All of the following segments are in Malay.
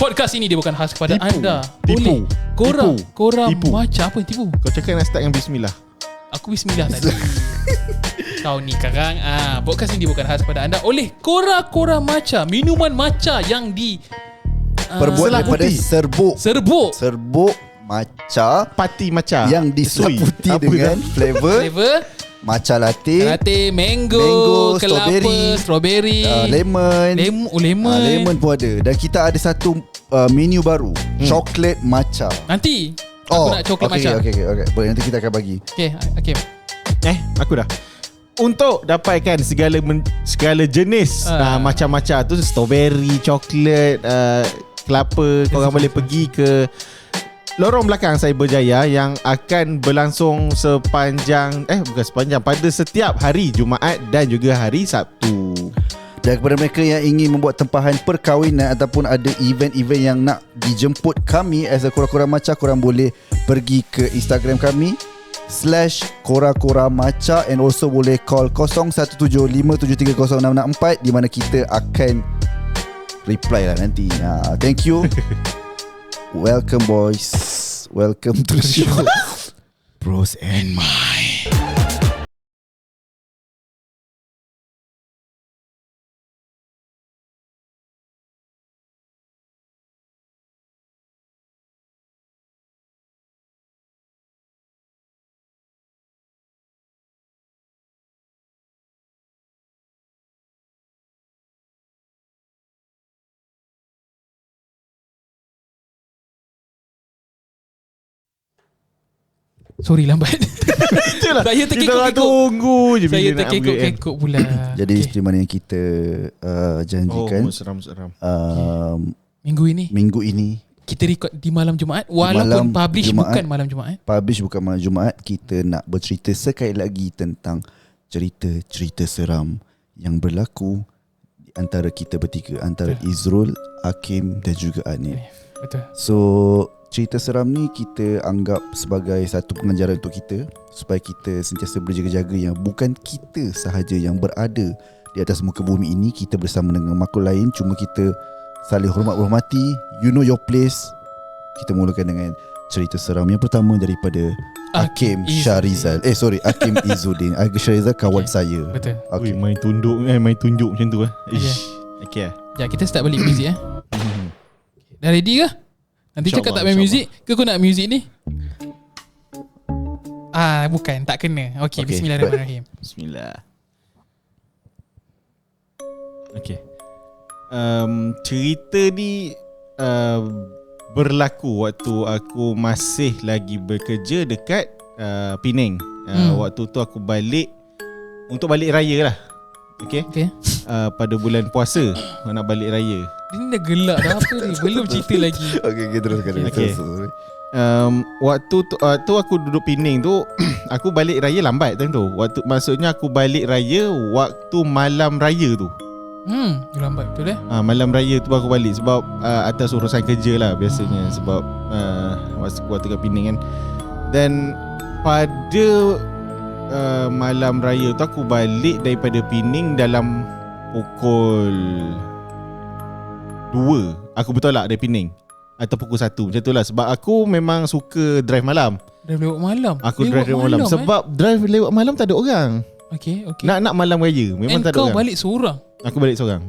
Podcast ini dia bukan khas kepada Tipu. anda. Tipu. Boleh. Korang Tipu. macam apa yang tipu? Kau cakap nak start dengan bismillah. Aku bismillah tadi. Kau ni sekarang podcast ini bukan khas kepada anda oleh Kora-Kora Matcha, minuman matcha yang perbuat daripada serbuk matcha Party matcha yang diselaputi Apa dengan dah? flavor matcha latte, mango, kelapa, strawberry, lemon, lemon. lemon pun ada. Dan kita ada satu menu baru, chocolate matcha. Nanti aku nak coklat matcha. Okay. Boleh, nanti kita akan bagi. Okay. Aku dah. Untuk dapatkan segala jenis macam-macam tu, strawberry, coklat, kelapa, korang boleh pergi ke lorong belakang Cyberjaya yang akan berlangsung pada setiap hari Jumaat dan juga hari Sabtu. Dan kepada mereka yang ingin membuat tempahan perkahwinan ataupun ada event-event yang nak dijemput kami as a Kora-Kora Matcha, korang boleh pergi ke Instagram kami /Kora-Kora Matcha, and also boleh call 0175730664 di mana kita akan reply lah nanti. Thank you. Welcome boys. Welcome to the show. Bros and mine. Sorry lambat. Saya terkekok-kekok. Tunggu je Saya bila nak terkekok-kekok pula. Jadi seperti mana yang kita janjikan, seram. minggu ini Kita record di malam Jumaat, walaupun publish bukan malam Jumaat. Publish bukan malam Jumaat. Kita nak bercerita sekali lagi tentang cerita-cerita seram yang berlaku di antara kita bertiga, antara Izrul, Hakim dan juga Anif. Betul. So cerita seram ni kita anggap sebagai satu pengajaran untuk kita, supaya kita sentiasa berjaga-jaga yang bukan kita sahaja yang berada di atas muka bumi ini. Kita bersama dengan makhluk lain, cuma kita saling hormat-hormati. You know your place. Kita mulakan dengan cerita seram yang pertama daripada Hakim Syarizal. Hakim Izzuddin. Hakim Syarizal kawan saya. Betul. Okay. Main tunjuk macam tu Okay. Ya, kita start balik muzik Dah ready ke? Nanti cakap tak main muzik ke kau nak muzik ni? Bukan, tak kena. Okay. Bismillahirrahmanirrahim. Bismillah. Okay. Cerita ni berlaku waktu aku masih lagi bekerja dekat Penang. Waktu tu aku balik untuk balik raya lah. Okay. Pada bulan puasa aku nak balik raya. Dia ni dah gelak dah apa ni? Belum cerita lagi. Okay, teruskan. Okay. Waktu tu aku duduk Penang tu aku balik raya lambat time tu. Maksudnya aku balik raya waktu malam raya tu. Lambat betul malam raya tu aku balik sebab atas urusan kerja lah biasanya. Sebab waktu kat Penang kan. Dan pada malam raya tu aku balik daripada Penang dalam pukul 2. Aku bertolak dari Penang atau pukul 1 macam tu lah. Sebab aku memang suka drive malam. Drive lewat malam. Aku drive lewat malam sebab drive lewat malam tak ada orang. Okay. Nak malam raya memang tak ada orang. Kau balik seorang? Aku balik seorang.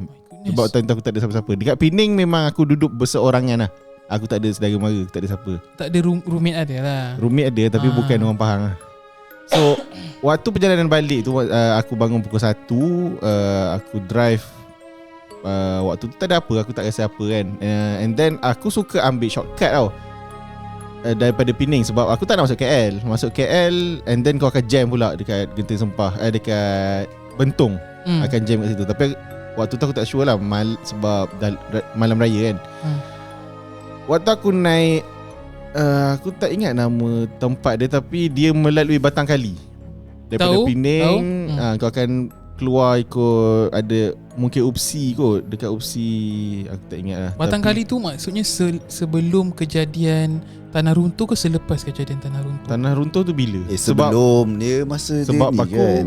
Sebab time tu aku tak ada siapa-siapa. Dekat Penang memang aku duduk berseorangan lah. Aku tak ada saudara mara, tak ada siapa. Tak ada roommate ada lah. Roommate ada tapi bukan orang Pahang lah. So waktu perjalanan balik tu aku bangun pukul 1. Aku drive. Waktu tu tak ada apa, aku tak rasa apa kan. And then aku suka ambil shortcut tau daripada Penang. Sebab aku tak nak masuk KL. Masuk KL and then kau akan jam pula dekat Genting Sempah, dekat Bentong. Akan jam kat situ. Tapi waktu tu aku tak sure lah sebab malam raya kan. Waktu aku naik aku tak ingat nama tempat dia, tapi dia melalui Batang Kali. Daripada Penang kau akan keluar ikut ada mungkin Upsi kot. Dekat Upsi aku tak ingat lah. Batang Kali tu maksudnya sebelum kejadian Tanah Runtuh ke selepas kejadian Tanah Runtuh? Tanah Runtuh tu bila? Sebelum dia masa sebab dia aku kan.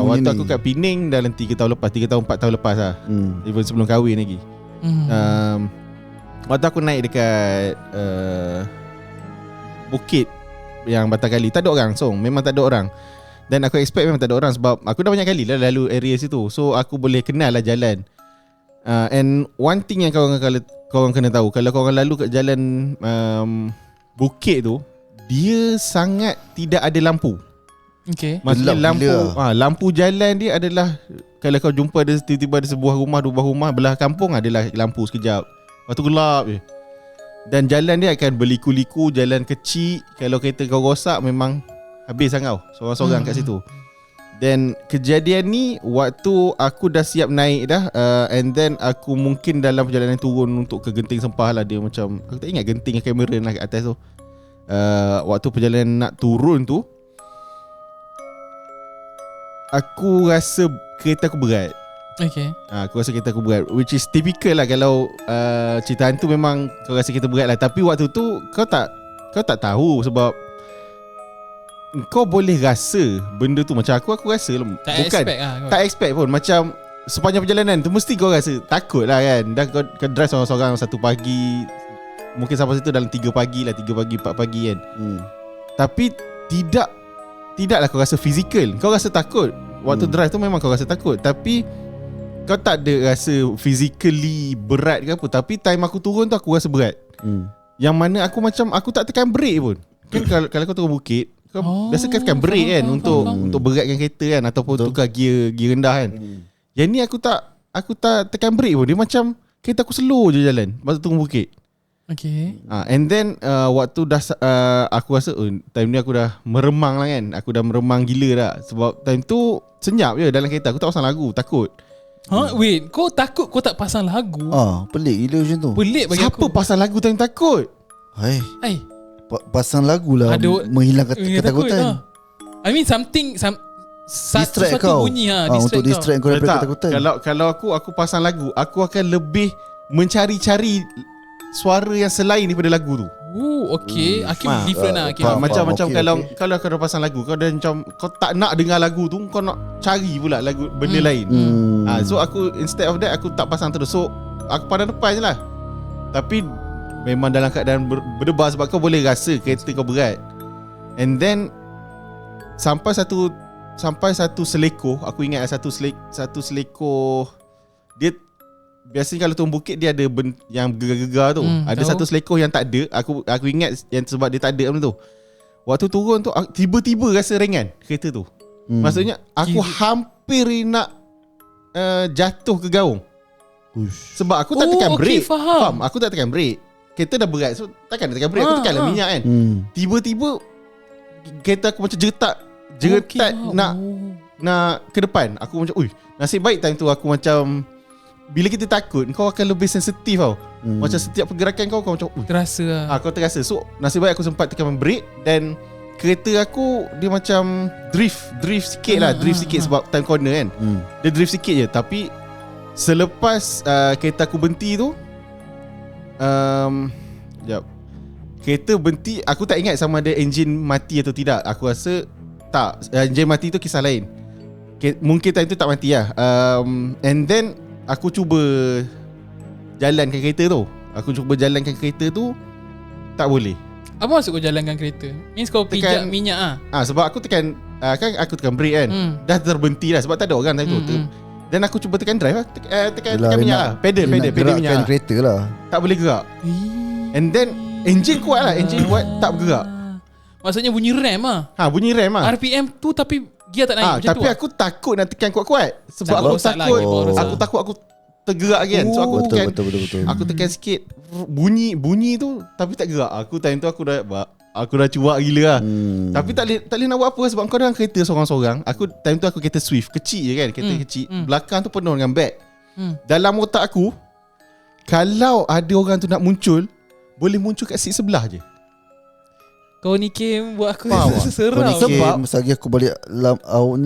waktu aku kat Penang dalam 3 tahun lepas 4 tahun lepas lah. Even sebelum kahwin lagi. waktu aku naik dekat bukit yang Batakali, tak ada orang. So memang tak ada orang. Dan aku expect memang tak ada orang sebab aku dah banyak kali lah lalu area situ. So aku boleh kenal lah jalan. And one thing yang korang kena tahu, kalau korang lalu kat jalan bukit tu, dia sangat tidak ada lampu. Okay. Maksudnya Gelap lampu jalan dia adalah, kalau kau jumpa ada tiba-tiba ada sebuah rumah, dua buah rumah belah kampung adalah lampu sekejap. Lepas tu gelap je. Dan jalan dia akan berliku-liku, jalan kecil. Kalau kereta kau rosak memang habis lah kau seorang-seorang kat situ. Dan kejadian ni waktu aku dah siap naik dah, and then aku mungkin dalam perjalanan turun untuk ke Genting Sempah lah. Dia macam, aku tak ingat Genting kamera lah kat atas tu. Waktu perjalanan nak turun tu, aku rasa kereta aku berat. Okay. Aku rasa kereta aku berat, which is typical lah kalau cerita hantu memang kau rasa kereta berat lah. Tapi waktu tu kau tak tahu sebab kau boleh rasa benda tu. Macam aku rasa Tak bukan expect lah. tak expect pun. Macam sepanjang perjalanan tu mesti kau rasa takut lah kan. Dah kau drive seorang-seorang 1 pagi, mungkin sampai situ dalam 3 pagi lah, 3 pagi 4 pagi kan. Tapi tidaklah kau rasa fizikal. Kau rasa takut. Waktu drive tu memang kau rasa takut, tapi kau tak ada rasa physically berat ke apa. Tapi time aku turun tu aku rasa berat. Yang mana aku macam aku tak tekan brake pun. Kan kalau kau turun bukit, kau biasa kan tekan brake kan untuk beratkan kereta kan, ataupun tukar gear rendah kan. Yang ni aku tak tekan brake pun. Dia macam kereta aku slow je jalan masa turun bukit. Okay. And then waktu dah aku rasa time ni aku dah meremang lah kan. Aku dah meremang gila dah. Sebab time tu senyap je dalam kereta. Aku tak pasang lagu, takut. Wait, kau takut kau tak pasang lagu? Pelik gila macam tu. Pelik bagi Siapa aku. pasang lagu time takut? Hai, Hai, pasang lagu lah, menghilangkan ketakutan. I mean something Distract satu kau. bunyi Untuk distract kau daripada ketakutan. Kalau aku pasang lagu, aku akan lebih mencari-cari suara yang selain daripada lagu tu. Okay. Hakim different lah. Okay. faham. Macam okay, kalau kau dah pasang lagu, kau dah macam kau tak nak dengar lagu tu, kau nak cari pula lagu benda lain. So aku instead of that aku tak pasang terus. So aku pandang depan je lah. Tapi memang dalam keadaan berdebar sebab kau boleh rasa kereta kau berat. And then sampai satu selekoh, aku ingat satu selekoh. Dia biasanya kalau turun bukit dia ada yang gegar-gegar tu. Ada tahu. satu selekoh yang tak ada. Aku ingat yang sebab dia tak ada benda tu. Waktu turun tu tiba-tiba rasa ringan kereta tu. Maksudnya aku hampir nak jatuh ke gaung. Sebab aku tak tekan brake. Faham. Aku tak tekan brake. Kereta dah berat, so takkan nak tekan brake. Aku tekanlah minyak kan. Tiba-tiba kereta aku macam jeretat nak ke depan. Aku macam nasib baik time tu aku macam, bila kita takut kau akan lebih sensitif tau. Macam setiap pergerakan kau macam Terasa lah. kau terasa. So nasib baik aku sempat tekan brake. Dan kereta aku dia macam drift sikit lah. Drift sikit sebab time corner kan. Dia drift sikit je. Tapi selepas kereta aku berhenti tu, kereta berhenti, aku tak ingat sama ada enjin mati atau tidak. Aku rasa tak, enjin mati tu kisah lain. Mungkin time tu tak mati lah. And then aku cuba jalankan kereta tu. Tak boleh. Apa maksud kau jalankan kereta? Means kau pijak minyak Sebab aku tekan kan aku tekan brake kan. Dah terberhenti lah sebab tak ada orang time tu. Dan aku cuba tekan drive lah, tekan minyak lah. Pedal minyak lah. Kereta lah. Tak boleh gerak. And then enjin kuat lah. Enjin kuat tak bergerak. Maksudnya bunyi rem lah. Bunyi rem lah. RPM tu tapi gear tak naik macam tapi tu. aku takut nak tekan kuat-kuat. Sebab Takut aku rosak takut lagi, aku takut aku tergerak kan. So aku tekan, Betul. aku tekan sikit bunyi tu tapi tak gerak. Aku time tu aku dah cuak gila lah. Tapi tak boleh nak buat apa sebab kau dalam kereta seorang-seorang. Time tu aku kereta Swift kecil je kan. Kereta kecil. Belakang tu penuh dengan beg. Dalam otak aku, kalau ada orang tu nak muncul, boleh muncul kat seat sebelah je. Kau ni Kim buat aku Faham tak? seram. Sebab Masa aku balik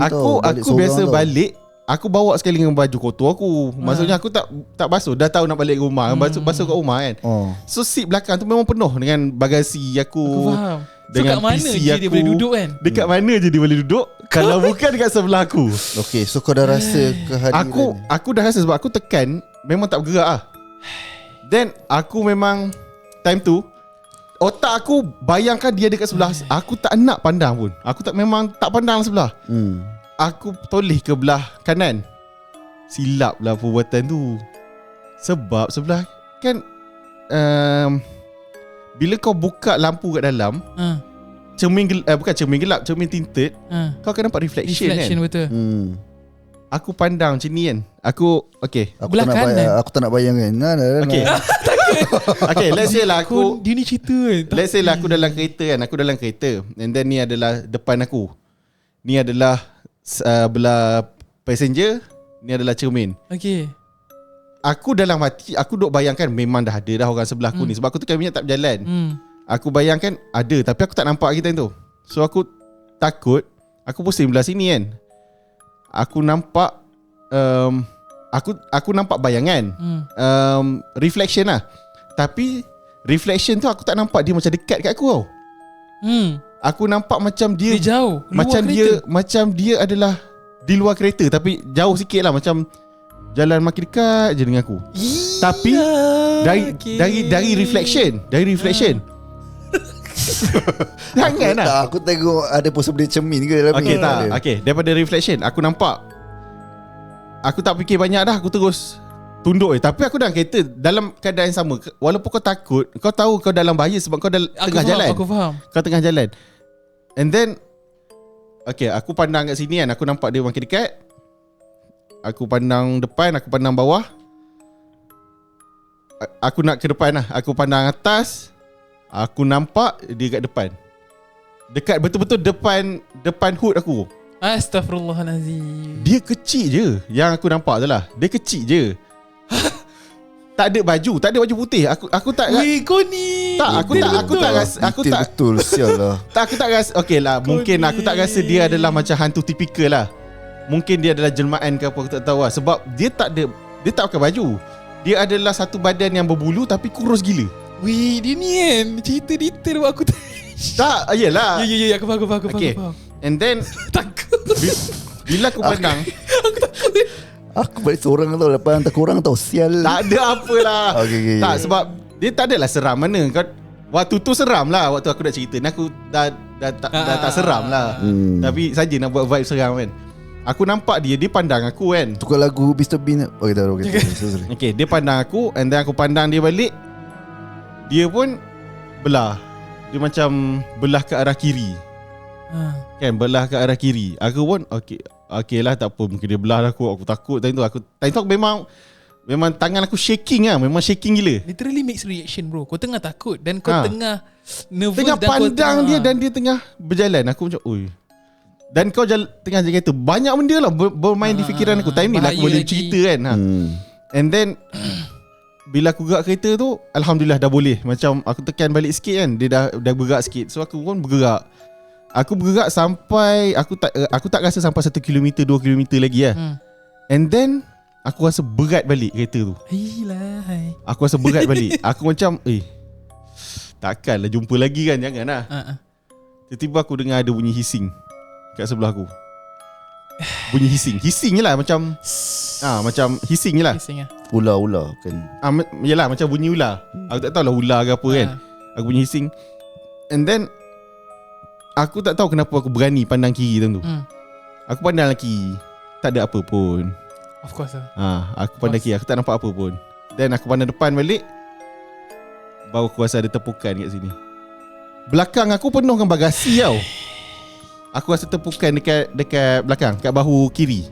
aku biasa balik, aku bawa sekali dengan baju kotor aku. Maksudnya aku tak basuh. Dah tahu nak balik rumah, basuh kat rumah kan. So seat belakang tu memang penuh dengan bagasi aku faham. dengan kat mana PC je aku. dia boleh duduk kan? Dekat mana je dia boleh duduk kalau bukan dekat sebelah aku. Okay, so kau dah rasa kehadiran. Aku dah rasa sebab aku tekan memang tak bergerak lah. Then aku memang time tu otak aku bayangkan dia dekat sebelah. Aku tak nak pandang pun. Aku memang tak pandang sebelah. Aku toleh ke belah kanan. Silap lah perbuatan tu. Sebab sebelah kan bila kau buka lampu kat dalam, bukan cermin gelap, cermin tinted, kau akan nampak reflection kan. Betul. Aku pandang macam ni kan. Aku Belah kanan. Aku tak nak bayangkan. Okay. Okay, let's say lah aku Dia ni cerita kan. let's say lah aku dalam kereta kan. Aku dalam kereta, and then ni adalah depan aku. Ni adalah belah passenger. Ni adalah cermin. Okay. Aku dalam hati, aku duk bayangkan memang dah ada dah orang sebelah aku ni. Sebab aku tekan minyak tak berjalan. Aku bayangkan ada, tapi aku tak nampak kita tu. So aku takut. Aku pusing belah sini kan. Aku nampak aku nampak bayangan, reflection lah. Tapi reflection tu aku tak nampak dia macam dekat kat aku tau. Aku nampak macam dia jauh, macam dia adalah di luar kereta, tapi jauh sikit lah, macam jalan makin dekat je dengan aku. Tapi dari reflection, janganlah. Aku tengok ada pose benda cermin ke dalam Okay ni. tak. Okay, daripada reflection aku nampak. Aku tak fikir banyak dah, aku terus tunduk Tapi aku dalam kereta dalam keadaan yang sama. Walaupun kau takut, kau tahu kau dalam bahaya sebab kau tengah jalan. Aku faham. Kau tengah jalan. And then aku pandang kat sini kan, aku nampak dia makin dekat. Aku pandang depan, aku pandang bawah. Aku nak ke depan lah. Aku pandang atas. Aku nampak dia kat depan. Dekat betul-betul depan hood aku. Astaghfirullahalazim. Dia kecil je. Yang aku nampak tu lah. Dia kecil je. Tak ada baju putih. Aku tak. Weh, kau ni. Tak, aku tak rasa. Aku tak betul sial lah. Tak, aku tak rasa. Okay lah, mungkin aku tak rasa dia adalah macam hantu tipikal lah. Mungkin dia adalah jelmaan ke apa, aku tak tahu lah. Sebab dia tak pakai baju. Dia adalah satu badan yang berbulu tapi kurus gila. Weh, dia ni kan cerita detail buat aku Tak, yelah. Ya, aku faham. Okay. And then Takut. bila aku pandang, Aku takut. Aku balik seorang tau, lepas hantar korang tau. Sial. tak ada apalah. Okay. Tak, sebab dia tak adalah seram mana. Waktu tu seram lah. Waktu aku nak cerita ni, aku dah tak seram lah. Tapi saja nak buat vibe seram kan. Aku nampak dia pandang aku kan. Tukar lagu Mr. Bean. Okay, sorry. Okay, dia pandang aku, and then aku pandang dia balik. Dia pun belah. Dia macam belah ke arah kiri. Kan, belah ke arah kiri. Aku pun okay lah, tak apa. Mungkin dia belah aku. Aku takut. Time tu aku memang tangan aku shaking lah. Memang shaking gila. Literally mixed reaction bro. Kau tengah takut dan kau tengah nervous, tengah dan pandang dia dan dia tengah berjalan. Aku macam oi. Dan kau tengah jaga kereta. Banyak benda lah bermain di fikiran aku. Time ni lah aku boleh lagi cerita kan. And then bila aku gerak kereta tu, alhamdulillah dah boleh. Macam aku tekan balik sikit kan, dia dah bergerak sikit. So aku pun bergerak. Aku bergerak sampai aku tak rasa sampai 1 km 2 km lagi lah. And then aku rasa berat balik kereta tu. Hai. Aku rasa berat balik. Aku macam takkanlah jumpa lagi kan. Janganlah. Tiba-tiba aku dengar ada bunyi hissing kat sebelah aku. Bunyi hissing je lah. Macam macam hissing je lah. Ular kan. Yelah, macam bunyi ular. Aku tak tahu lah ular ke apa kan. Aku bunyi hissing. And then aku tak tahu kenapa aku berani pandang kiri tu. Aku pandang kiri, tak ada apa pun. Of course lah. Aku pandang kiri, aku tak nampak apa pun. Then aku pandang depan balik, baru aku rasa ada tepukan kat sini. Belakang aku penuh dengan bagasi tau. Aku rasa tepukan dekat belakang, kat bahu kiri.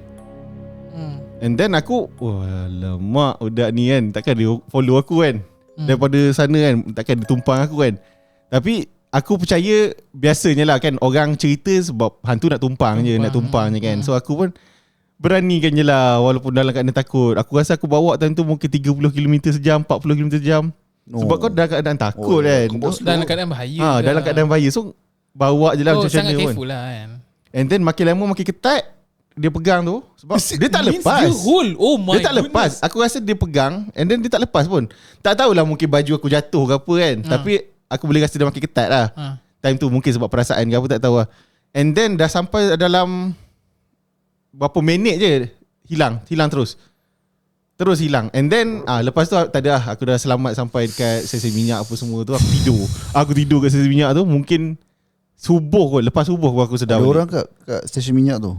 And then aku, alamak, budak ni kan, takkan dia follow aku kan. Daripada sana kan, takkan dia tumpang aku kan. Tapi aku percaya biasanya lah kan, orang cerita sebab hantu nak tumpang je kan. So aku pun beranikan je lah, walaupun dalam keadaan takut. Aku rasa aku bawa time tu mungkin 30 km sejam, 40 km sejam. Sebab kau dalam keadaan takut kan. Dalam keadaan bahaya. Dalam keadaan bahaya. So bawa je lah macam mana pun. Sangat careful lah kan. And then makin lama makin ketat dia pegang tu. Sebab dia tak lepas. Dia hold. Oh my dia tak lepas. Aku rasa dia pegang, and then dia tak lepas pun. Tak tahulah, mungkin baju aku jatuh ke apa kan. Tapi aku boleh rasa dia makin ketat lah. Time tu mungkin sebab perasaan ke apa, tak tahu lah. And then dah sampai dalam berapa minit je, hilang terus. Terus hilang. And then lepas tu tak ada lah. Aku dah selamat sampai dekat stesen minyak apa semua tu. Aku tidur kat stesen minyak tu. Mungkin subuh kot. Lepas subuh aku sedar Ada balik. orang kat stesen minyak tu.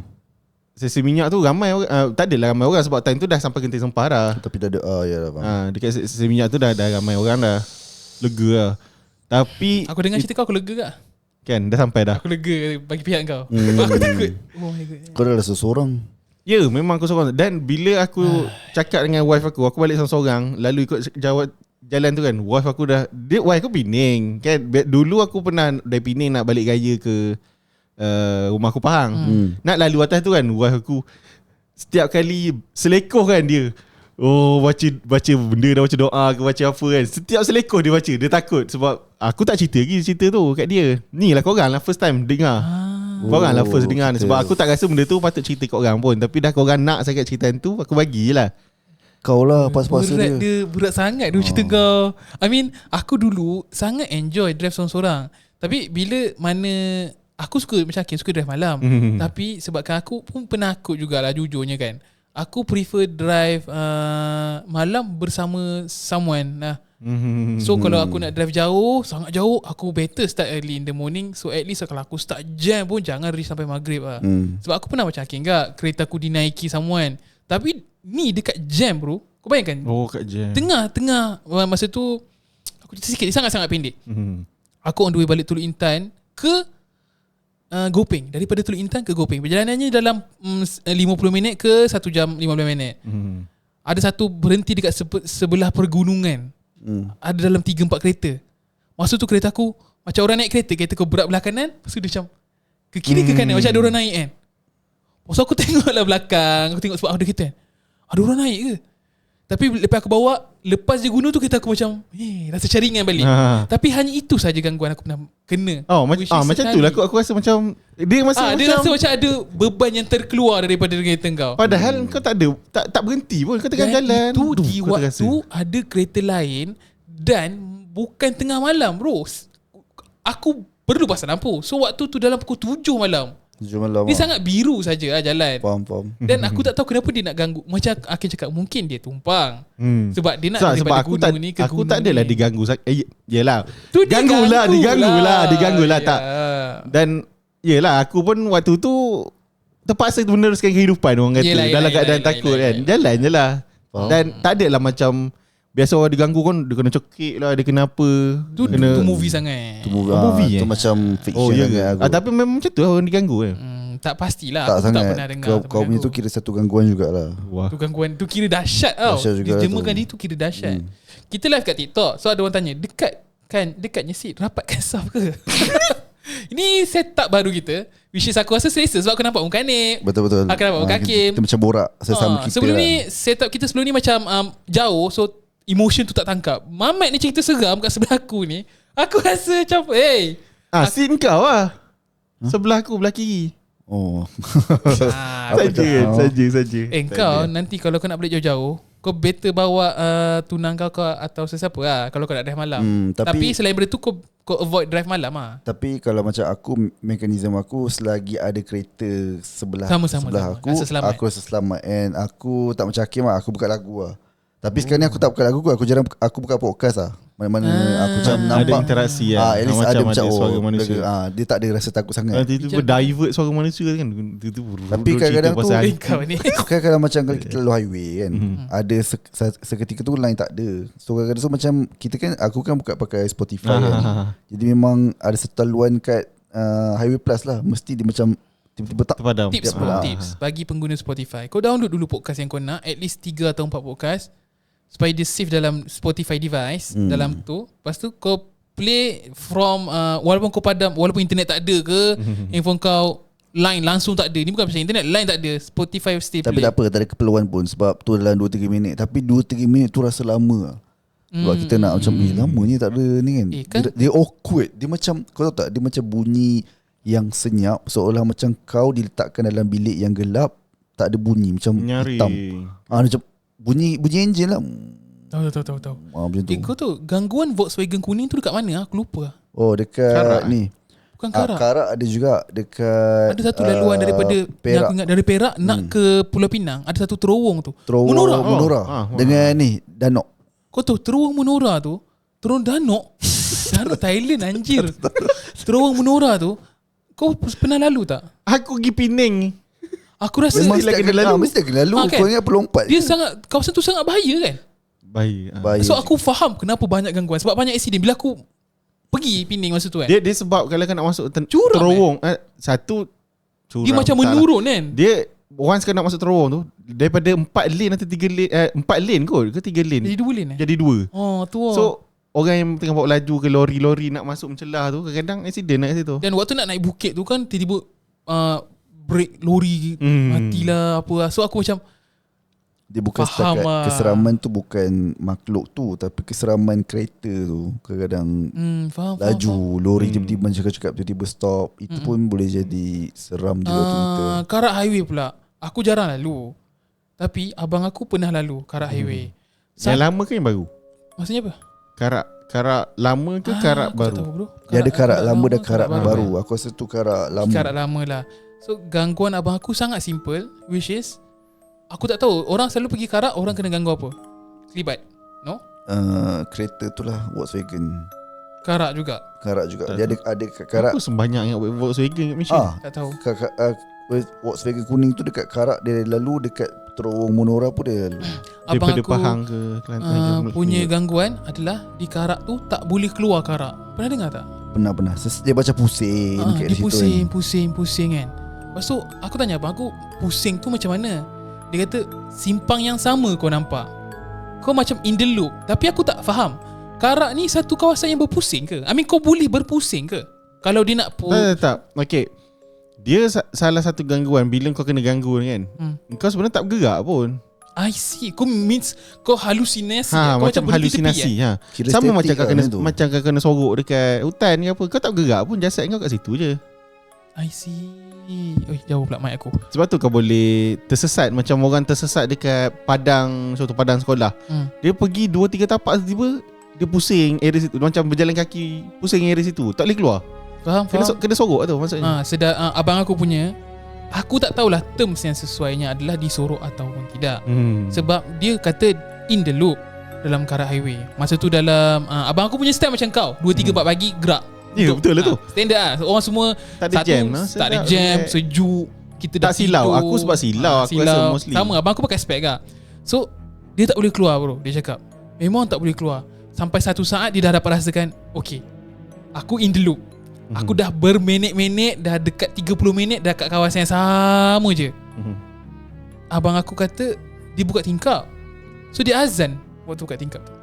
Stesen minyak tu ramai orang. Tak adalah ramai orang sebab time tu dah sampai Genting Sempah dah. Tapi dah ada ya faham. Dekat stesen minyak tu dah ramai orang dah. Lega lah. Tapi Aku dengar cerita kau lega tak? kan dah sampai dah. Aku lega bagi pihak kau. Aku takut. Oh my god. Kau dah rasa seorang. Ya, memang aku seorang. Dan bila aku cakap dengan wife aku balik seorang-seorang, lalu ikut jalan tu kan, wife aku wife aku Pening kan. Dulu aku pernah dari Pening nak balik raya ke rumah aku Pahang. Nak lalu atas tu kan, wife aku setiap kali selekoh kan dia. Oh, baca benda dah, baca doa ke baca apa kan. Setiap selekoh dia baca. Dia takut sebab aku tak cerita lagi cerita tu kat dia. Ni lah korang lah first time dengar. Korang lah first dengar ni. Sebab aku tak rasa benda tu patut cerita kat orang pun. Tapi dah korang nak sangat cerita tu, aku bagilah. Kau lah pas-pas dia. Berat sangat dia cerita kau. I mean, aku dulu sangat enjoy drive seorang-seorang. Tapi bila mana aku suka macam Hakim, suka drive malam. Tapi sebabkan aku pun penakut jugalah jujurnya kan. Aku prefer drive malam bersama someone lah. So kalau aku nak drive jauh, sangat jauh, aku better start early in the morning. So at least kalau aku start jam pun jangan reach sampai maghrib lah. Sebab aku pernah macam Hakim kak, kereta aku dinaiki someone. Tapi ni dekat jam bro. Kau bayangkan, Kat jam. Tengah masa tu aku cerita sikit, dia sangat-sangat pendek. Aku on the way balik Teluk Intan ke Gopeng. Daripada Teluk Intan ke Gopeng, perjalanannya dalam 50 minit ke 1 jam 15 minit. Ada satu berhenti dekat sebelah pergunungan. Ada dalam 3-4 kereta. Masa tu kereta aku macam orang naik kereta kau berat belah kanan, lepas tu dia macam ke kiri ke kanan, macam ada orang naik kan. Lepas aku tengoklah belakang, aku tengok sebab ada kereta kan, ada orang naik ke. Tapi lepas aku bawa, lepas je gunung tu kereta aku macam rasa caringan balik. Tapi hanya itu saja gangguan aku pernah kena. Macam tu lah aku rasa macam dia masih dia rasa macam ada beban yang terkeluar daripada kereta kau. Padahal kau tak ada tak berhenti pun, kau tengah jalan. Itu di waktu ada kereta lain dan bukan tengah malam bro. Aku perlu pasang lampu. So waktu tu dalam pukul 7 malam. 7 malam. Dia sangat biru saja jalan. Faham. Dan aku tak tahu kenapa dia nak ganggu. Macam Akin cakap, mungkin dia tumpang. Sebab dia nak sebab aku tak ni ke aku gunung tak adalah ni. diganggu. Yelah. Diganggu lah tak. Dan yelah, aku pun waktu tu terpaksa meneruskan kehidupan orang kata dalam keadaan takut kan. Jalan je lah. Dan tak adalah macam biasa orang diganggu kan, dia kena cekik lah, dia kena apa. Tu movie sangat. Tu movie, tu macam fiction sangat. Tapi memang macam tu orang diganggu kan. Tak pastilah. Tak aku sangat. tak pernah dengar. Kau punya tu kira satu gangguan jugalah. Wah. Tu gangguan tu kira dahsyat tau. Dijemakan dia tu kira dahsyat. Kita live kat TikTok. So ada orang tanya, dekatnya seat rapatkan saf ke? Ini setup baru kita, which is aku rasa selesa sebab aku nampak muka Hanif. Betul. Aku nampak muka Hakim. Kita macam borak sesama kita. Sebelum ni setup kita sebelum ni macam jauh, so emotion tu tak tangkap. Mamat ni cerita seram kat sebelah aku ni. Aku rasa macam Scene kau lah. Sebelah aku, belah kiri. Oh. Saja. Kau nanti kalau kau nak balik jauh-jauh, kau better bawa tunang kau atau sesiapa lah kalau kau nak drive malam. Tapi selain benda tu kau avoid drive malam lah. Tapi kalau macam aku, mekanisme aku selagi ada kereta sebelah aku rasa selamat. And aku tak macam Hakim lah, aku buka lagu lah. Tapi sekarang ni aku tak buka lagu, aku buka podcast lah. Mana-mana aku macam nampak ada interaksi lah. At least ada macam suara manusia. Dia tak ada rasa takut sangat. Tiba-tiba divert suara manusia kan. Tapi kadang-kadang tu kau ni kadang-kadang macam kalau kita lalu highway kan, ada seketika tu line tak ada. So kadang-kadang tu macam kita kan, aku kan buka pakai Spotify kan. Jadi memang ada satu laluan kat Highway Plus lah, mesti dia macam tiba-tiba tak padam. Tips bagi pengguna Spotify, kau download dulu podcast yang kau nak, at least 3 atau 4 podcast, supaya dia save dalam Spotify device dalam tu. Lepas tu kau play from walaupun kau padam, walaupun internet tak ada ke, handphone kau line langsung tak ada. Ni bukan pasal internet, line tak ada, Spotify stay play. Tapi tak apa, tak ada keperluan pun, sebab tu dalam 2-3 minit. Tapi 2-3 minit tu rasa lama. Sebab kita nak macam lamanya tak ada ni kan. Dia awkward. Dia macam, kau tahu tak, dia macam bunyi yang senyap, seolah macam kau diletakkan dalam bilik yang gelap, tak ada bunyi, macam Nyari. hitam. Macam bunyi enjin lah. Tahu. Macam tu. Kau tu gangguan Volkswagen kuning tu dekat mana? Aku lupa. Oh, dekat Karak. ni. Bukan Karak. Karak ada juga dekat Ada satu laluan daripada yang Perak. aku ingat dari Perak nak ke Pulau Pinang. Ada satu terowong tu. Terowong Menora. dengan ni Danok. Kau tahu terowong Menora tu, terowong Danok. Danok Thailand anjir. Terowong Menora tu, kau pernah lalu tak? Aku pergi Penang ni. Aku rasa Memang mesti mesti kena kena lalu. Mesti kena lalu. kan? Kau ingat pelompat. Dia sangat, kawasan tu sangat bahaya kan? Baik. Bahaya. So aku faham kenapa banyak gangguan. Sebab banyak accident. Bila aku pergi Penang masa tu kan, Dia sebab kalau kau nak masuk Curam, terowong, satu curam. dia macam tak lah. menurun kan. Dia once kau nak masuk terowong tu, daripada 4 lane atau 3 lane, 4 lane kot ke 3 lane. Jadi 2 lane Jadi 2. Oh tu lah. So orang yang tengah bawa laju ke lori-lori nak masuk mencelah tu, kadang-kadang accident nak kat situ. Dan waktu nak naik bukit tu kan, tiba-tiba brake lori matilah apa lah. So aku macam Dia bukan faham setakat lah. keseraman tu bukan makhluk tu, tapi keseraman kereta tu kadang-kadang faham. laju lori tiba-tiba cakap tiba-tiba stop. Itu pun boleh jadi seram juga untuk kita. Karak highway pula, aku jarang lalu. Tapi abang aku pernah lalu Karak highway. Yang lama ke yang baru? Maksudnya apa? Karak lama ke karak Aku tak baru? tahu, bro. Dia ada karak lama dan karak baru. baru. Aku rasa tu karak lama. Karak lama lah. So gangguan abang aku sangat simple, which is aku tak tahu, orang selalu pergi Karak, orang kena ganggu apa? Selibat? No? Kereta tu lah Volkswagen. Karak juga? Karak juga. Tak Dia ada karak. Aku sembanyak ingat Volkswagen kat Malaysia. Tak tahu. Volkswagen kuning tu dekat Karak dia lalu, dekat terowong Menora pun dia lalu. Abang Daripada aku Pahang ke Kelantan ke punya gangguan adalah di Karak tu tak boleh keluar Karak. Pernah dengar tak? Pernah. Dia macam pusing kat Dia situ pusing kan. Lepas tu aku tanya abang aku, pusing tu macam mana? Dia kata simpang yang sama kau nampak. Kau macam in the loop. Tapi aku tak faham, Karak ni satu kawasan yang berpusing ke? I mean kau boleh berpusing ke? Kalau dia nak Tak. Okay. Dia salah satu gangguan bila kau kena ganggu kan. Kau sebenarnya tak bergerak pun. I see. Kau means kau halusinasi. Kau Kau macam halusinasi. Kira Sama statik macam kau lah kena tu. macam kau kena sorok dekat hutan ke apa. Kau tak bergerak pun, jasad kau kat situ je. I see. Jauh pula mic aku. Sebab tu kau boleh tersesat. Macam orang tersesat dekat padang, suatu padang sekolah. Dia pergi 2-3 tapak, tiba-tiba dia pusing area situ. Macam berjalan kaki pusing area situ, tak boleh keluar. Faham? Kena sorok tu maksudnya. Abang aku punya, aku tak tahulah terms yang sesuainya adalah disorok ataupun tidak. Sebab dia kata in the loop dalam Karak highway. Masa tu dalam abang aku punya style macam kau, 2-3 pagi gerak. Ya, betul lah tu. Standard lah. Orang semua Tak ada jam lah. tak ada jam, sejuk. Kita Tak dah silau. tidur. Aku sebab silau, aku rasa mostly. Sama, abang aku pakai spek kak. So dia tak boleh keluar bro. Dia cakap memang tak boleh keluar. Sampai satu saat dia dah dapat rasakan, okay, aku in the loop. Aku dah berminit-minit, dah dekat 30 minit dah kat kawasan yang sama je. Abang aku kata dia buka tingkap. So dia azan waktu buka tingkap tu.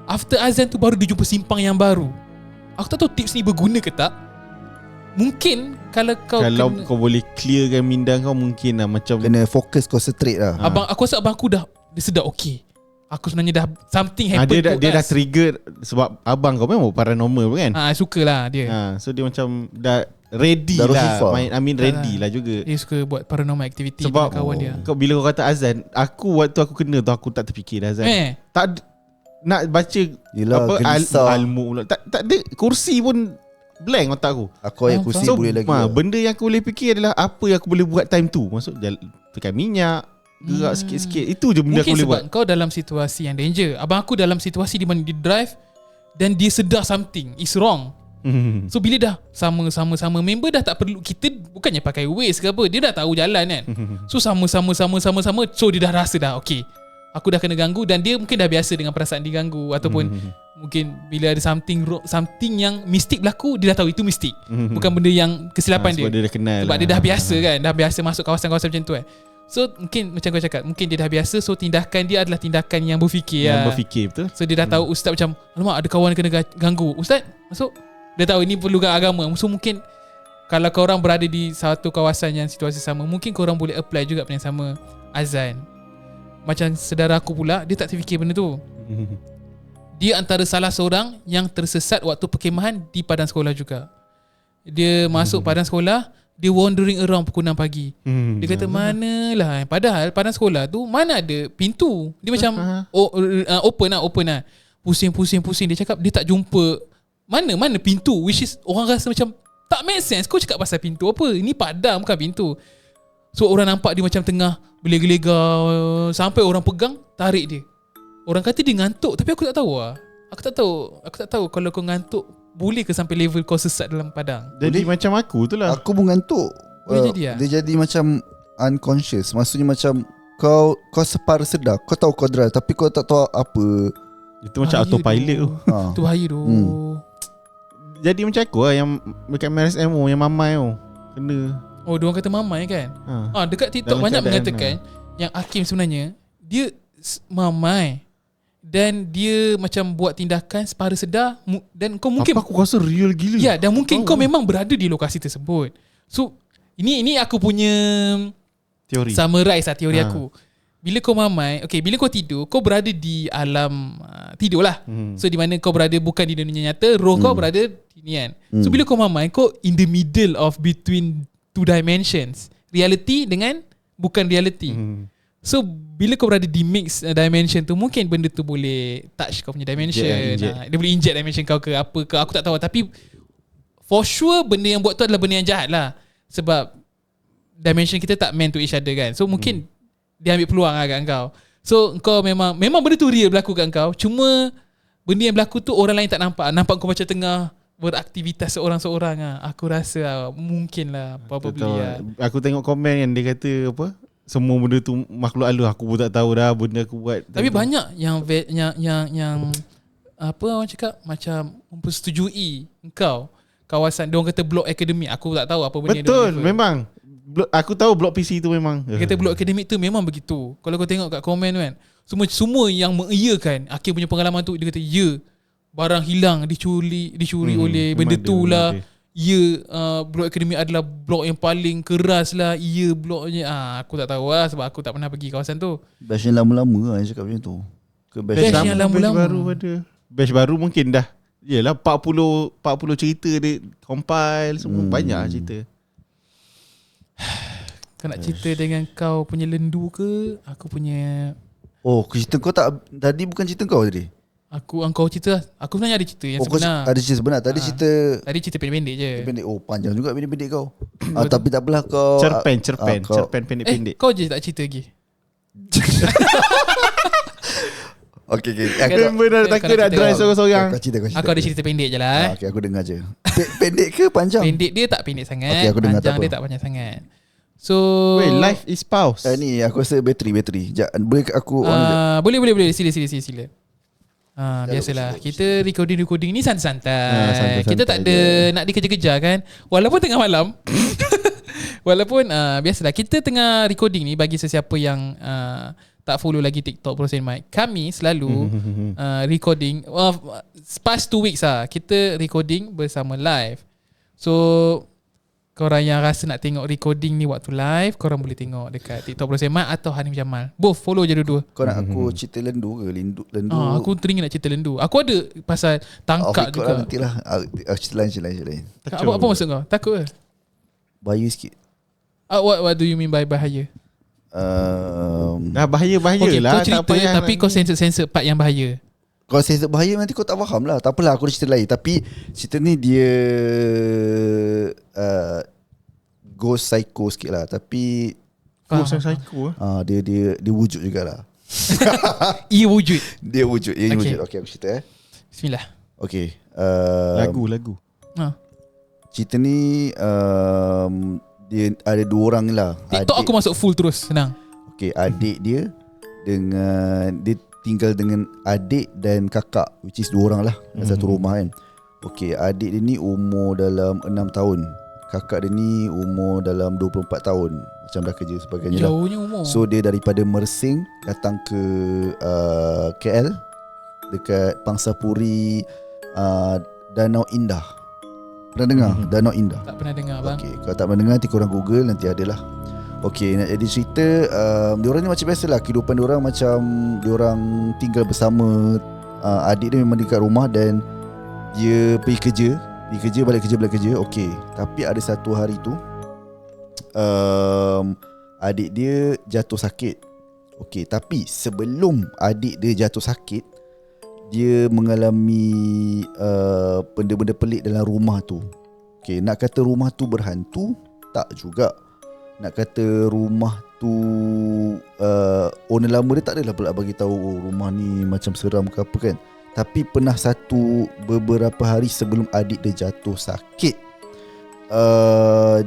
After azan tu baru dia jumpa simpang yang baru. Aku tak tahu tips ni berguna ke tak. Mungkin kalau kau boleh clearkan minda kau, mungkin lah macam kena fokus, concentrate lah. Aku rasa abang aku dia sedar, okay, aku sebenarnya dah something happen to us. dia dah trigger. Sebab abang kau memang paranormal kan. Suka lah dia. So dia macam dah ready Dah lah. Rosifah. Ready lah juga. Dia suka buat paranormal activity Sebab dengan kawan dia. bila kau kata azan, waktu aku kena tu aku tak terfikir dah azan. Tak nak baca Yelah, apa gelisah. almu pula. Tak ada, kursi pun blank otak aku. Aku ayat kursi So boleh lagi lah. benda yang aku boleh fikir adalah apa yang aku boleh buat time tu. Maksud tekan minyak, gerak sikit-sikit. Itu je benda Mungkin aku boleh sebab buat. kau dalam situasi yang danger. Abang aku dalam situasi di mana dia drive dan dia sedar something is wrong. So bila dah sama-sama member, dah tak perlu kita bukannya pakai Waze ke apa, dia dah tahu jalan kan. So sama-sama so dia dah rasa dah okay, aku dah kena ganggu, dan dia mungkin dah biasa dengan perasaan diganggu, ataupun mungkin bila ada something yang mistik berlaku, dia dah tahu itu mistik, bukan benda yang kesilapan dia. Sebab dia dah kenal Sebab lah. dia dah biasa kan, dah biasa masuk kawasan-kawasan macam tu kan. So mungkin macam kau cakap, mungkin dia dah biasa, so tindakan dia adalah tindakan yang berfikir Yang lah. berfikir betul. So dia dah tahu ustaz macam, alamak ada kawan kena ganggu, ustaz masuk. Dia tahu ini perlukan agama. So mungkin kalau korang berada di satu kawasan yang situasi sama, mungkin korang boleh apply juga benda yang sama, azan. Macam saudara aku pula, dia tak terfikir benda tu. Dia antara salah seorang yang tersesat waktu perkemahan di padang sekolah juga. Dia masuk padang sekolah, dia wandering around pukul 6 pagi. Dia kata manalah, padahal padang sekolah tu mana ada pintu. Dia macam open lah. Pusing. Dia cakap dia tak jumpa mana pintu, which is orang rasa macam Tak make sense. Kau cakap pasal pintu apa? Ini padam bukan pintu. So orang nampak dia macam tengah berlega-lega, sampai orang pegang, tarik dia. Orang kata dia ngantuk, tapi aku tak tahu lah. Aku tak tahu kalau kau ngantuk boleh ke sampai level kau sesat dalam padang. Jadi macam aku tu lah. Aku pun ngantuk. Boleh jadi lah. Dia jadi macam unconscious. Maksudnya macam kau separa sedar. Kau tahu kau drive tapi kau tak tahu apa. Itu macam autopilot tu. Tu bahaya tu. Jadi macam aku lah yang dekat MRSMO yang mamai tu. Kena. Oh, diorang kata mamai kan? Dekat TikTok Dalam banyak keadaan mengatakan yang Hakim sebenarnya dia mamai dan dia macam buat tindakan separa sedar dan kau mungkin aku rasa real gila. ya, dan mungkin kau memang berada di lokasi tersebut. So ini aku punya Teori. summarize lah teori aku. Bila kau mamai, bila kau tidur, kau berada di alam tidur lah. So di mana kau berada bukan di dunia nyata, roh kau berada di ni kan. So bila kau mamai, kau in the middle of between two dimensions, reality dengan bukan reality. So bila kau berada di mix dimension tu, mungkin benda tu boleh touch kau punya dimension. Dia boleh inject dimension kau ke apa ke, aku tak tahu. Tapi for sure benda yang buat tu adalah benda yang jahat lah. Sebab dimension kita tak meant to each other kan. So mungkin dia ambil peluang lah kat kau. So kau memang benda tu real berlaku kat kau. Cuma benda yang berlaku tu orang lain tak nampak. Nampak kau macam tengah beraktivitas seorang-seorang lah. Aku rasa mungkin lah probably lah. Aku tengok komen yang dia kata apa, semua benda tu makhluk halus. Aku pun tak tahu dah benda aku buat. Tapi banyak yang apa orang cakap macam mempersetujui engkau kawasan dia orang kata Block Academic. Aku tak tahu apa benda. Betul, memang. Aku tahu Block PC tu memang. Dia kata Block Academic tu memang begitu. Kalau kau tengok kat komen kan, semua yang mengiyakan Hakim punya pengalaman tu, dia kata ya, barang hilang dicuri oleh benda tu lah. Ya, Block Academy adalah blok yang paling keras lah. Ya, bloknya aku tak tahu lah sebab aku tak pernah pergi kawasan tu. Batch yang lama-lama lah yang cakap macam tu. Ke Batch yang lama-lama. Batch baru ada. Batch baru mungkin dah. Yelah 40 cerita dia compile semua. Banyak cerita. Kau nak cerita dengan kau punya lendu ke? Aku punya. Oh, cerita kau tak. Tadi bukan cerita kau tadi. Engkau cerita. Aku sebenarnya ada cerita yang sebenar. Ada cerita sebenar. Tadi cerita pendek-pendek je. Pendek. Oh, panjang juga pendek-pendek kau. Tapi tak apalah kau. Cerpen pendek-pendek. Kau je tak cerita lagi. Okay. Member dah takut nak drive seorang-seorang. Aku ada cerita pendek je lah. Okay, aku dengar je. Pendek ke panjang? Pendek dia tak pendek sangat. Okay, aku dengar. Panjang dia tak panjang sangat. So wait, life is pause. Ni aku rasa bateri. Sekejap, boleh aku on sekejap? Boleh. Sila. Biasalah kita recording ni santai-santai. Kita tak ada nak dikejar-kejar kan. Walaupun tengah malam. Walaupun biasalah kita tengah recording ni, bagi sesiapa yang tak follow lagi TikTok Prosen Mic, kami selalu recording past 2 weeks lah kita recording bersama live. So korang yang rasa nak tengok recording ni waktu live, korang boleh tengok dekat TikTok Prosen Mic atau Hanif Jamal. Both follow je dua-dua. Kau nak aku cerita lendu ke? Lendu. Aku teringin nak cerita lendu. Aku ada pasal tangkap juga. Nantilah. Cerita lain. Apa maksud kau? Takut ke? Bahaya sikit. What do you mean by bahaya? Dah bahaya Okay, lah. kau cerita tapi kau sensor part yang bahaya. Kalau sensor bahaya nanti kau tak faham lah. Tak apalah, aku ada cerita lain. Tapi cerita ni dia ghost psycho sikit lah. Tapi Ghost psycho dia wujud jugalah. Ia wujud. Dia wujud. Okay. Wujud. Okay, aku cerita Bismillah. Okay. Lagu. Cerita ni dia ada 2 orang lah. TikTok aku masuk full terus. Senang. Okay, adik dia dia tinggal dengan adik dan kakak, which is 2 orang lah dalam satu rumah kan. Okay, adik dia ni umur dalam 6 tahun. Kakak dia ni umur dalam 24 tahun. Macam dah kerja sebagainya lah. Jauhnya umur. So dia daripada Mersing datang ke KL dekat Pangsapuri, Danau Indah. Pernah dengar Danau Indah? Tak pernah dengar bang. Okay, kalau tak pernah dengar nanti korang Google, nanti ada lah. Okay, nak jadi cerita, diorang ni macam biasa lah. Kehidupan diorang macam diorang tinggal bersama. Adik dia memang dekat rumah dan dia pergi kerja, balik kerja. Okay, tapi ada satu hari tu adik dia jatuh sakit. Okay, tapi sebelum adik dia jatuh sakit, dia mengalami benda-benda pelik dalam rumah tu. Okay, nak kata rumah tu berhantu, tak juga. Nak kata rumah tu owner lama dia tak adalah pula bagi tahu rumah ni macam seram ke apa kan. Tapi pernah beberapa hari sebelum adik dia jatuh sakit,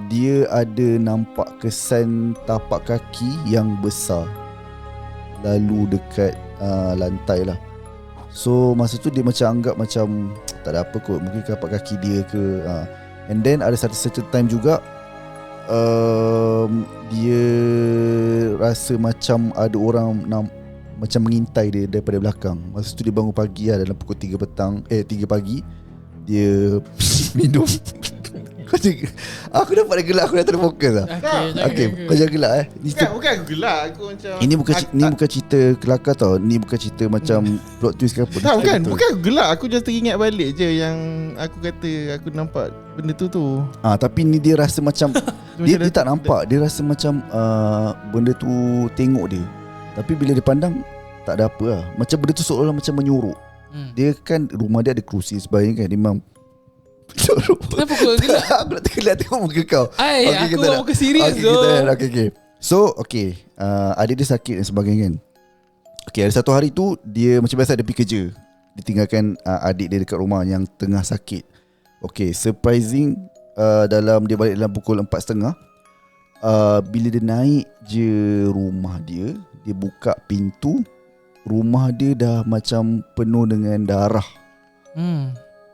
dia ada nampak kesan tapak kaki yang besar lalu dekat lantai lah. So masa tu dia macam anggap macam tak ada apa kot, mungkin tapak kaki dia ke. And then ada satu certain time juga dia rasa macam ada orang macam mengintai dia daripada belakang. Masa tu dia bangun pagi lah, dalam pukul 3 pagi. Dia minum. Aku dapat dia gelak, aku dah terfokus lah. Okay, kau jangan gelak Bukan aku gelak, aku macam Ini bukan cerita kelakar tau. Ni bukan cerita macam plot twist ke apa. Tak, bukan aku gelak, aku just teringat balik je yang aku kata aku nampak benda tu. Tapi ni dia rasa macam dia tak nampak, dia rasa macam benda tu tengok dia. Tapi bila dia pandang, tak ada apa lah. Macam benda tu seolah-olah macam menyorok. Dia kan rumah dia ada kerusi sebagainya kan. Dia memang kenapa kau gelak? Aku nak tengok muka kau. Aku nak muka serius tu. Okay. So adik dia sakit dan sebagainya kan. Okay, ada satu hari tu dia macam biasa dia pergi kerja. Dia tinggalkan adik dia dekat rumah yang tengah sakit. Okay, surprising, dia balik dalam pukul 4.30. Bila dia naik je rumah dia buka pintu, rumah dia dah macam penuh dengan darah.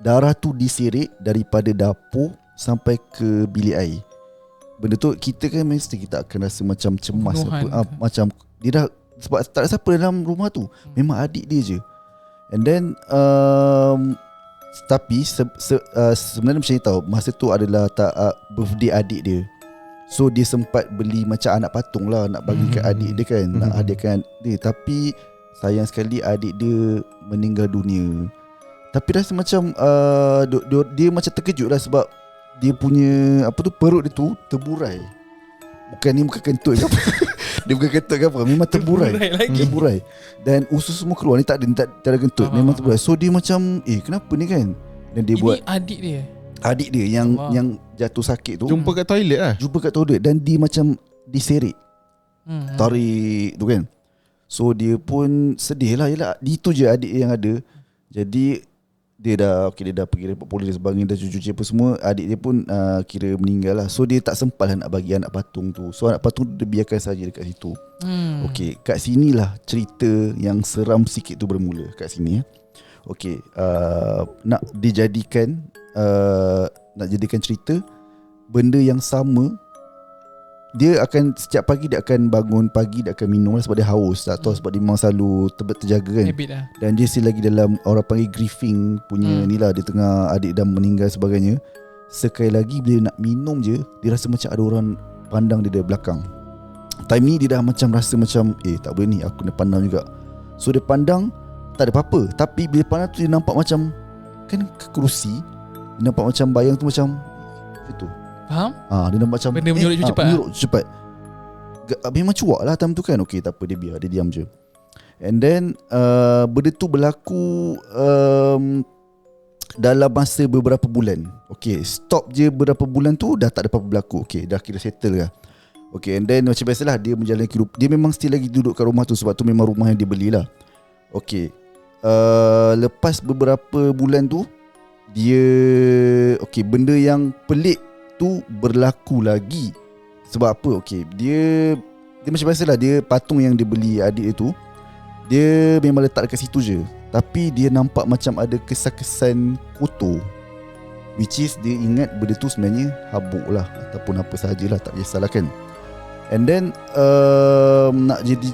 Darah tu disirik daripada dapur sampai ke bilik air. Benda tu kita kan mesti kita akan rasa macam cemas macam dia dah, sebab tak ada siapa dalam rumah tu. Memang adik dia je. And then tapi sebenarnya macam ni tau, masa tu adalah birthday adik dia. So dia sempat beli macam anak patung lah, nak bagi kat adik dia kan, nak hadiahkan dia. Tapi sayang sekali adik dia meninggal dunia. Tapi rasa macam dia macam terkejut lah sebab dia punya perut dia tu terburai. Bukan kentut ke apa. Dia bukan kentut ke apa, memang terburai. Terburai. Dan usus semua keluar, ni tak ada kentut, memang terburai. So dia macam kenapa ni kan. Dan dia buat adik dia yang jatuh sakit tu jumpa kat toilet lah. Dan dia macam diserik, tarik tu kan. So dia pun sedih lah. Yelah, itu je adik yang ada. Jadi dia dah pergi report polis dan sebagainya, dah cuci apa semua. Adik dia pun kira meninggal lah. So dia tak sempat lah nak bagi anak patung tu. So anak patung tu dia biarkan saja dekat situ. Okay, kat sinilah cerita yang seram sikit tu bermula. Kat sini Okay, nak dijadikan cerita, benda yang sama. Dia akan setiap pagi dia akan bangun pagi, dia akan minum lah sebab dia haus. Tak tahu sebab dia memang selalu terjaga kan. Dan dia still lagi dalam orang panggil grieving punya ni lah. Dia tengah adik dah meninggal sebagainya. Sekali lagi bila nak minum je, dia rasa macam ada orang pandang dia dari belakang. Time ni dia dah macam rasa macam tak boleh ni, aku nak pandang juga. So dia pandang, tak ada apa-apa. Tapi bila pandang tu dia nampak macam kan kerusi, dia nampak macam bayang tu macam itu. Faham? Dia nampak macam benda menyulut cepat. Menyulut cepat. Memang cuak lah time tu kan. Okay, tak apa, dia biar, dia diam je. And then benda tu berlaku dalam masa beberapa bulan. Okay, stop je beberapa bulan tu, dah tak ada apa-apa berlaku. Okay, dah kira settle lah. Okay, and then macam biasalah dia menjalani kehidupan. Dia memang still lagi duduk kat rumah tu sebab tu memang rumah yang dia belilah. Okay, lepas beberapa bulan tu dia benda yang pelik tu berlaku lagi. Sebab apa? Dia macam biasalah, dia patung yang dia beli adik dia tu, dia memang letak dekat situ je. Tapi dia nampak macam ada kesan-kesan kotor, which is dia ingat benda tu sebenarnya habuk lah ataupun apa sahajalah, tak kisahlah kan. And then nak jadi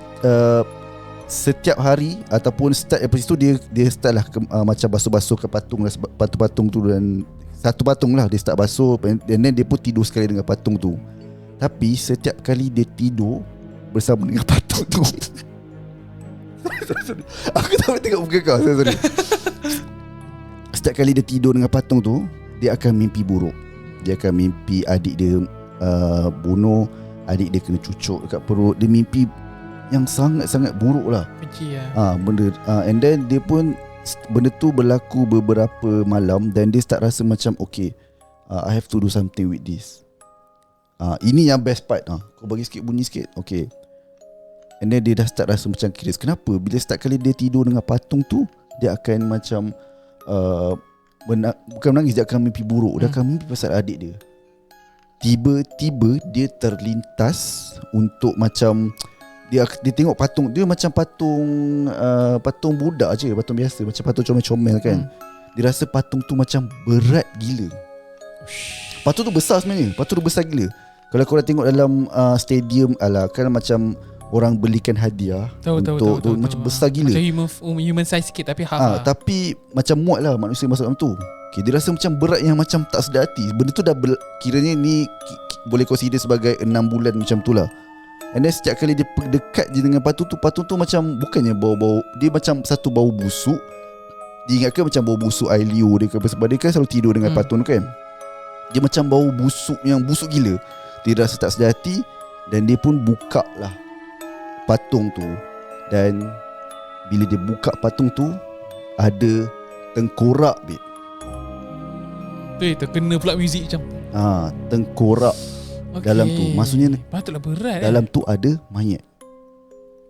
setiap hari ataupun start daripada situ dia start lah macam basuh-basuh ke patung lah, patung tu. Dan satu patung lah dia start basuh, and then dia pun tidur sekali dengan patung tu. Tapi setiap kali dia tidur bersama dengan patung tu aku tak boleh tengok muka kau, sorry. Setiap kali dia tidur dengan patung tu, dia akan mimpi buruk. Dia akan mimpi adik dia bunuh, adik dia kena cucuk dekat perut. Dia mimpi yang sangat-sangat buruk lah. Kecil lah. Benda and then dia pun, benda tu berlaku beberapa malam. Dan dia start rasa macam I have to do something with this. Ini yang best part. Kau bagi sikit bunyi sikit. Okay. And then dia dah start rasa macam curious. Kenapa? Bila start kali dia tidur dengan patung tu, dia akan macam bukan menangis, dia akan mimpi buruk. Dia akan mimpi pasal adik dia. Tiba-tiba dia terlintas untuk macam dia tengok patung. Dia macam patung budak je, patung biasa, macam patung comel-comel kan. Dia rasa patung tu macam berat gila. Patung tu besar sebenarnya. Patung tu besar gila. Kalau korang tengok dalam stadium kan macam orang belikan hadiah tahu, macam besar gila. Macam human size sikit tapi half tapi macam muat lah manusia masuk dalam tu. Okay, dia rasa macam berat yang macam tak sedar hati. Benda tu dah kiranya ni boleh consider sebagai 6 bulan macam tu lah. And then setiap kali dia dekat je dengan patung tu macam bukannya bau-bau, dia macam satu bau busuk. Dia ingatkan macam bau busuk air liur dia, sebab dia kan selalu tidur dengan patung kan. Dia macam bau busuk yang busuk gila. Dia rasa tak sedar hati dan dia pun buka lah patung tu. Dan bila dia buka patung tu, ada tengkorak babe. Terkena pula muzik macam tengkorak dalam tu. Maksudnya patutlah berat dalam tu ada mayat.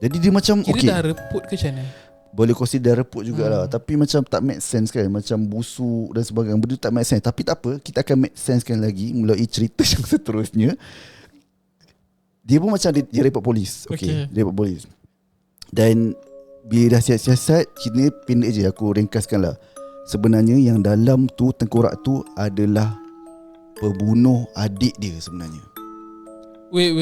Jadi dia macam kira dah reput ke macam mana? Boleh consider reput jugalah. Tapi macam tak make sense kan. Macam busuk dan sebagainya. Benda tak make sense. Tapi tak apa, kita akan make sense kan lagi melalui cerita yang seterusnya. Dia pun macam dia report polis. Okay. Dia report polis. Dan bila dah siasat, kita pendek je aku ringkaskan lah. Sebenarnya yang dalam tu, tengkorak tu adalah pembunuh adik dia sebenarnya. Wait.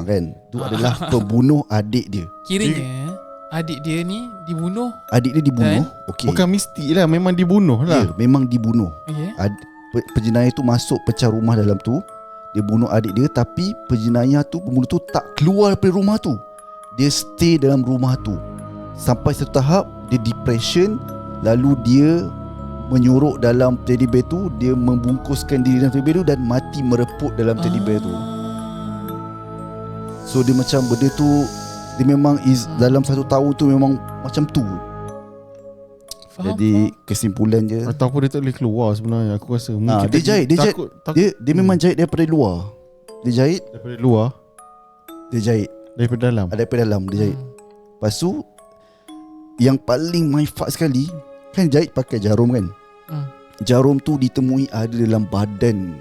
Kan. Tu adalah pembunuh adik dia. Kiranya adik dia ni dibunuh. Adik dia dibunuh. Okay. Bukan mesti lah, memang dibunuh lah. Ya, memang dibunuh. Okay. Penjenayah tu masuk pecah rumah dalam tu. Dia bunuh adik dia, tapi penjenayah tu, pembunuh tu tak keluar dari rumah tu. Dia stay dalam rumah tu sampai satu tahap dia depression. Lalu dia menyorok dalam teddy bear tu. Dia membungkuskan diri dalam teddy bear tu dan mati mereput dalam teddy bear tu. So dia macam benda tu, dia memang dalam 1 tahun tu memang macam tu. Jadi kesimpulan je, ataupun dia tak boleh keluar sebenarnya. Aku rasa mungkin dia jahit. Dia memang jahit daripada luar. Dia jahit daripada luar. Dia jahit daripada dalam. Daripada dalam dia jahit. Lepas tu yang paling my fuck sekali, kan jahit pakai jarum kan. Jarum tu ditemui ada dalam badan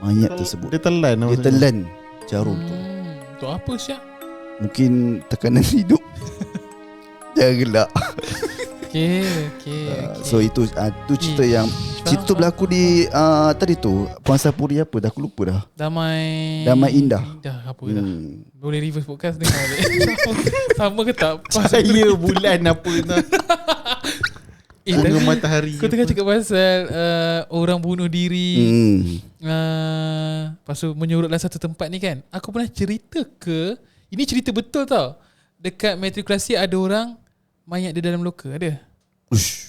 mayat tersebut. Dia telan jarum tu. Untuk apa siap? Mungkin tekanan hidup. Jangan gelak. Okay. So itu cerita yang cerita tu berlaku di tadi tu Puansapuri apa dah, aku lupa dah. Damai Indah apa dah. Boleh reverse podcast dengar balik. Sama ke tak? Cahaya bulan apa dah. Bunga matahari. Kau tengah cakap pasal orang bunuh diri, lepas tu menyorot dalam satu tempat ni kan. Aku pernah cerita ke, ini cerita betul tau. Dekat matrikulasi ada orang mayat dia dalam loka. Ada.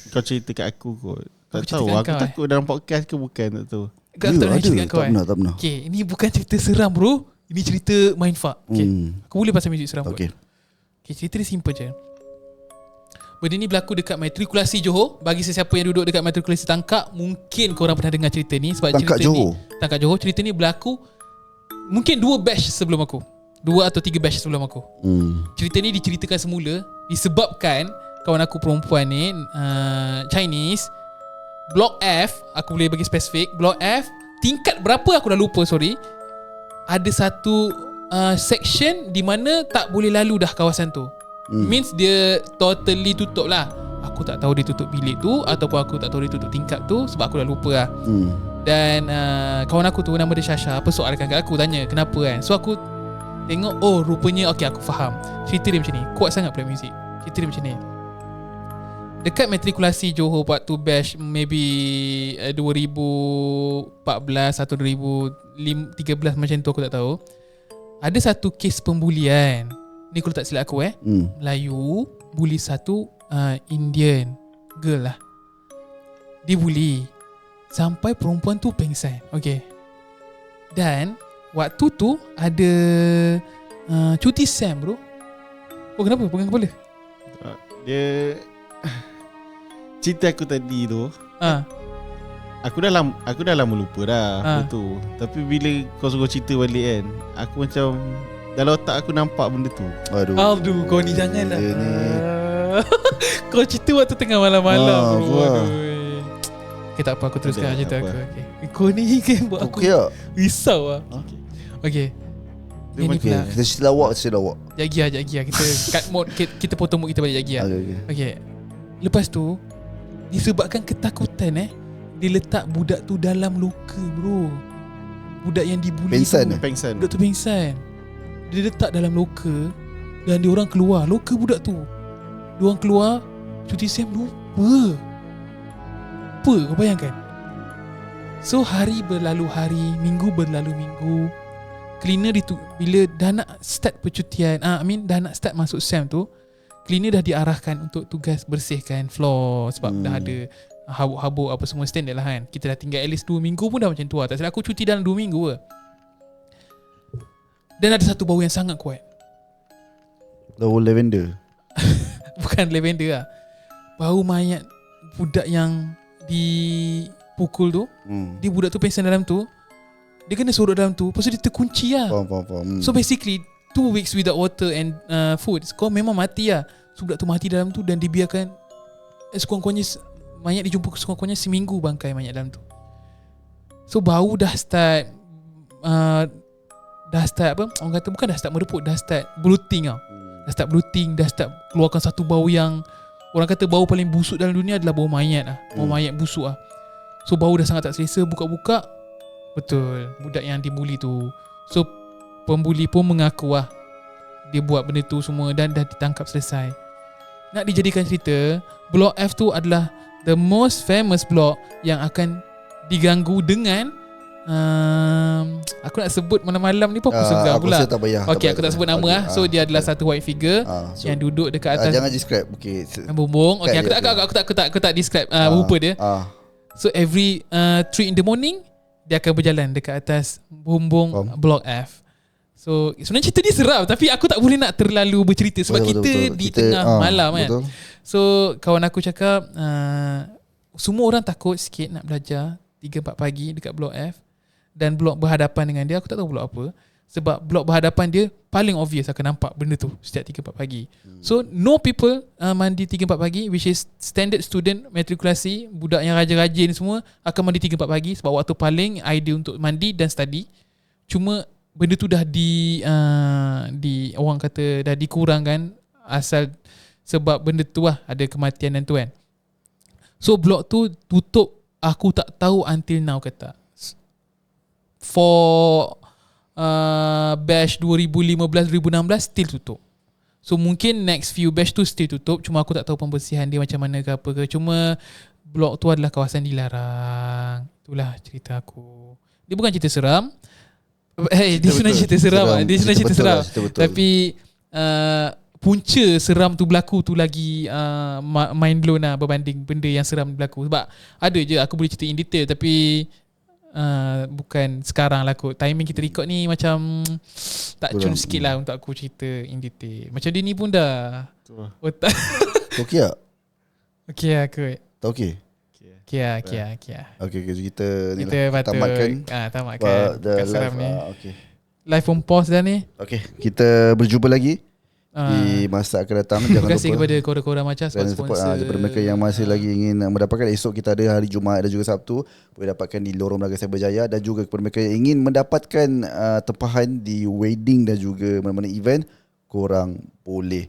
Kau cerita kat aku kot. Tak tahu. Aku takut dalam podcast ke bukan, tak tahu. Kau tak cerita kat kau. Tak pernah. Okay, ini bukan cerita seram bro. Ini cerita mindfuck. Okay. Aku boleh pasal muzik seram kot. Okay, cerita dia simple je. Benda ni berlaku dekat matrikulasi Johor. Bagi sesiapa yang duduk dekat matrikulasi Tangkak, mungkin korang pernah dengar cerita ni. Sebab Tangkak cerita Johor. Tangkak Johor. Cerita ni berlaku mungkin 2 batch sebelum aku. 2 atau 3 batch sebelum aku. Cerita ni diceritakan semula disebabkan kawan aku perempuan ni Chinese. Blok F, aku boleh bagi spesifik. Blok F, tingkat berapa aku dah lupa, sorry. Ada satu section di mana tak boleh lalu dah kawasan tu. Means dia totally tutup lah. Aku tak tahu dia tutup bilik tu, ataupun aku tak tahu dia tutup tingkat tu, sebab aku dah lupa lah. Dan kawan aku tu nama dia Syasha persoalkan kat aku, tanya kenapa kan. So aku tengok, oh rupanya okay, aku faham. Cerita dia macam ni. Kuat sangat pula muzik. Cerita dia macam ni. Dekat matrikulasi Johor waktu batch maybe 2014 atau 2013 macam tu, aku tak tahu. Ada satu kes pembulian. Ni kalau tak silap aku Melayu bully satu Indian girl lah. Dia bully sampai perempuan tu pengsan. Okay. Dan waktu tu ada cuti SEM bro. Oh kenapa? Pegang kepala? Dia cerita aku tadi tu Aku dah lama lupa dah benda tu. Tapi bila kau suruh cerita balik kan, aku macam dalam otak aku nampak benda tu. Aduh, kau ni janganlah. Ni. Kau cerita waktu tengah malam-malam bro. Wah. Aduh. Okay, tak apa, aku teruskan Ada cerita apa? aku. Okay. Kau ni kan buat aku Okey tak? risau lah. Okay. Dia Ini macam- pula. Kita cerita lawak. Sekejap Gia. Kita cut mode, kita potong mode kita balik sekejap Gia. Okay. Okay. Lepas tu, disebabkan ketakutan dia letak budak tu dalam loka bro. Budak yang dibuli Pengsan tu. Pengsan. Budak tu pengsan. Dia letak dalam loka dan dia orang keluar. Loka budak tu. Dia orang keluar, cuti Sam lupa. Apa kau bayangkan? So hari berlalu hari, minggu berlalu minggu. Cleaner bila dah nak start percutian, dah nak start masuk Sam tu, cleaner dah diarahkan untuk tugas bersihkan floor sebab dah ada habuk-habuk apa semua standard lah kan. Kita dah tinggal at least 2 minggu pun dah macam tu lah. Tak salah aku cuti dalam 2 minggu ke. Dan ada satu bau yang sangat kuat. Bau lavender. Bukan lavender lah. Bau mayat budak yang dipukul tu. Dia budak tu pengsan dalam tu. Dia kena sorok dalam tu. Lepas tu dia terkunci lah. Faham. So basically 2 weeks without water and food, kau memang mati lah. So budak tu mati dalam tu dan dibiarkan sekurang-kurangnya mayat dijumpa sekurang-kurangnya seminggu bangkai mayat dalam tu. So bau dah start apa? Orang kata bukan dah start mereput, dah start bloating tau. Dah start bloating, dah start keluarkan satu bau yang orang kata bau paling busuk dalam dunia adalah bau mayat lah. Bau mayat busuk lah. So bau dah sangat tak selesa. Buka-buka, betul, budak yang dibuli tu. So pembuli pun mengaku lah dia buat benda tu semua dan dah ditangkap selesai. Nak dijadikan cerita, Blok F tu adalah the most famous block yang akan diganggu dengan aku nak sebut malam-malam ni pun aku segan Aku pula. rasa tak payah. Okay, aku tak sebut nama lah. So dia adalah satu white figure So, yang duduk dekat atas jangan describe. Okay. bumbung. Okay, aku tak describe rupa dia. So every 3 in the morning dia akan berjalan dekat atas bumbung Blok F. So sebenarnya cerita ni seram, tapi aku tak boleh nak terlalu bercerita sebab betul. Di tengah malam kan. Betul. So kawan aku cakap semua orang takut sikit nak belajar 3-4 pagi dekat Blok F. Dan blok berhadapan dengan dia, aku tak tahu blok apa. Sebab blok berhadapan dia paling obvious akan nampak benda tu setiap 3-4 pagi. So no people mandi 3-4 pagi, which is standard student matrikulasi. Budak yang rajin-rajin semua akan mandi 3-4 pagi sebab waktu paling ideal untuk mandi dan study. Cuma benda tu dah di orang kata dah dikurangkan asal sebab benda tu lah ada kematian dan tu kan. So blok tu tutup, aku tak tahu until now kata. For batch 2015-2016 still tutup. So mungkin next few batch tu still tutup. Cuma aku tak tahu pembersihan dia macam mana ke apa ke. Cuma blok tu adalah kawasan dilarang. Itulah cerita aku. Dia bukan cerita seram. Dia sebenarnya cerita seram. Dia sebenarnya cerita seram. Tapi punca seram tu berlaku tu lagi mind blown lah berbanding benda yang seram berlaku. Sebab ada je aku boleh cerita in detail tapi bukan sekarang lah kot. Timing kita record ni macam tak cun sikit lah untuk aku cerita in detail. Macam dia ni pun dah otak. Okey tak? Okey lah kot. Tak okey? Okey lah. Okay, kita ni Kita lah, patut tamatkan the seram ni. Okay. Live pun pause dah ni. Okay, kita berjumpa lagi di masa akan datang. Terima kasih kepada korang-korang macam sponsor kepada mereka yang masih lagi ingin mendapatkan. Esok kita ada hari Jumaat dan juga Sabtu, boleh dapatkan di Lorong Melaga Cyberjaya. Dan juga kepada mereka yang ingin mendapatkan tempahan di wedding dan juga mana-mana event, korang boleh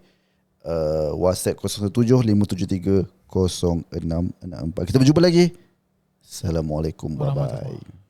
WhatsApp 017-573-0664. Kita berjumpa lagi. Assalamualaikum, bye-bye.